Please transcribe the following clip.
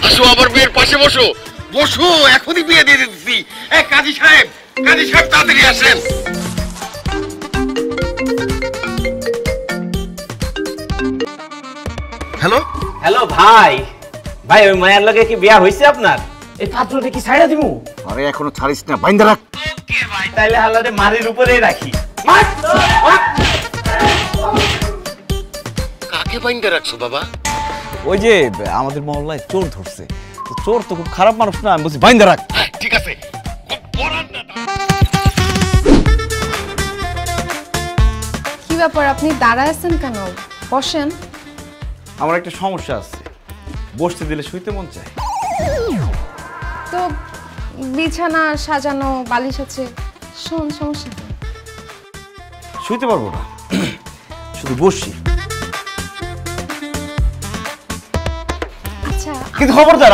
আসো আমার বিয়ের পাশে বসো। বসো, এখনই বিয়ে দিয়ে দিচ্ছি। কাজী সাহেব তাড়াতাড়ি আসেন। হ্যালো হ্যালো ভাই, ভাই ওই মায়ের লগে কি বিয়া হইছে আপনার? এই পাত্রটা কি ছাইড়া দিমু? আরে এখনো ছাড়িস না, বাইন্দা রাখ। ওকে ভাই, তাইলে হালারে মারির উপরেই রাখি। কাকে বাইন্দা রাখছো বাবা? ওই যে আমাদের মহল্লায় চোর ধরছে, তো চোর তো খুব খারাপ মানুষ না, আমি বলছি বাইন্দা রাখ। ঠিক আছে। কি ব্যাপার, আপনি দাঁড়ায় আছেন কেন? বসেন। আমার একটা সমস্যা আছে, বসতে দিলে শুইতে মন চায়। তো বিছানা সাজানো, বালিশ আছে, শোন, সমস্যা কি? শুইতে পারবো না, শুধু বসি। আচ্ছা, কিন্তু খবরদার